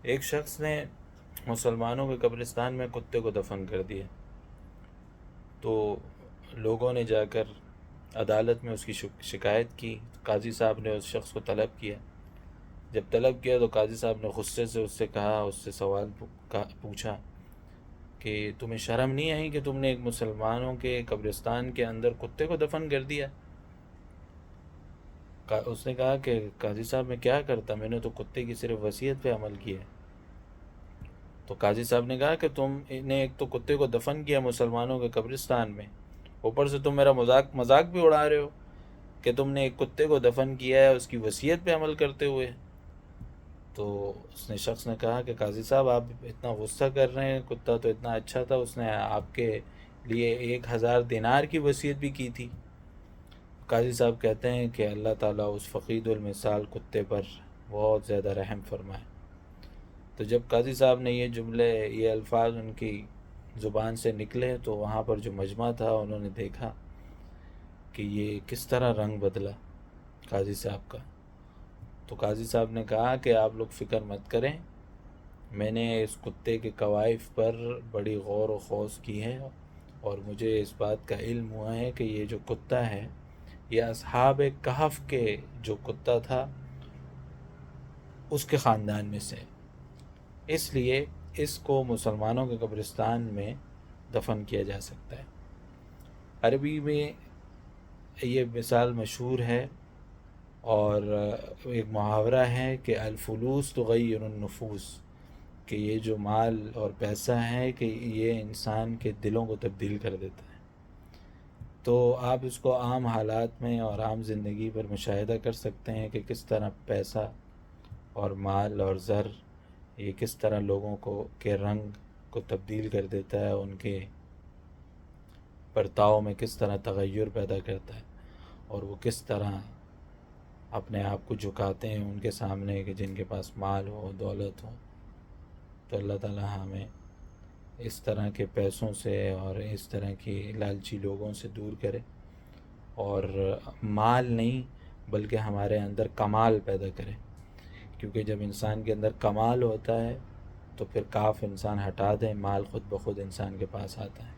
ایک شخص نے مسلمانوں کے قبرستان میں کتے کو دفن کر دیا، تو لوگوں نے جا کر عدالت میں اس کی شکایت کی۔ قاضی صاحب نے اس شخص کو طلب کیا۔ جب طلب کیا تو قاضی صاحب نے غصے سے اس سے کہا، اس سے سوال پوچھا کہ تمہیں شرم نہیں آئی کہ تم نے ایک مسلمانوں کے قبرستان کے اندر کتے کو دفن کر دیا؟ اس نے کہا کہ قاضی صاحب میں کیا کرتا، میں نے تو کتے کی صرف وصیت پہ عمل کیا ہے۔ تو قاضی صاحب نے کہا کہ تم نے ایک تو کتے کو دفن کیا مسلمانوں کے قبرستان میں، اوپر سے تم میرا مذاق بھی اڑا رہے ہو کہ تم نے ایک کتے کو دفن کیا ہے اس کی وصیت پہ عمل کرتے ہوئے۔ تو اس نے شخص نے کہا کہ قاضی صاحب آپ اتنا غصہ کر رہے ہیں، کتا تو اتنا اچھا تھا، اس نے آپ کے لیے 1000 دینار کی وصیت بھی کی تھی۔ قاضی صاحب کہتے ہیں کہ اللہ تعالیٰ اس فقید المثال کتے پر بہت زیادہ رحم فرمائے۔ تو جب قاضی صاحب نے یہ جملے، یہ الفاظ ان کی زبان سے نکلے تو وہاں پر جو مجمع تھا انہوں نے دیکھا کہ یہ کس طرح رنگ بدلا قاضی صاحب کا۔ تو قاضی صاحب نے کہا کہ آپ لوگ فکر مت کریں، میں نے اس کتے کے کوائف پر بڑی غور و خوض کی ہے، اور مجھے اس بات کا علم ہوا ہے کہ یہ جو کتا ہے یہ اصحاب کہف کے جو کتا تھا اس کے خاندان میں سے، اس لیے اس کو مسلمانوں کے قبرستان میں دفن کیا جا سکتا ہے۔ عربی میں یہ مثال مشہور ہے، اور ایک محاورہ ہے کہ الفلوس تغیر النفوس، کہ یہ جو مال اور پیسہ ہے کہ یہ انسان کے دلوں کو تبدیل کر دیتا ہے۔ تو آپ اس کو عام حالات میں اور عام زندگی پر مشاہدہ کر سکتے ہیں کہ کس طرح پیسہ اور مال اور زر یہ کس طرح لوگوں کے رنگ کو تبدیل کر دیتا ہے، ان کے برتاؤ میں کس طرح تغیر پیدا کرتا ہے، اور وہ کس طرح اپنے آپ کو جھکاتے ہیں ان کے سامنے کہ جن کے پاس مال ہو، دولت ہو۔ تو اللہ تعالیٰ ہمیں اس طرح کے پیسوں سے اور اس طرح کی لالچی لوگوں سے دور کرے، اور مال نہیں بلکہ ہمارے اندر کمال پیدا کرے، کیونکہ جب انسان کے اندر کمال ہوتا ہے تو پھر کاف انسان ہٹا دے، مال خود بخود انسان کے پاس آتا ہے۔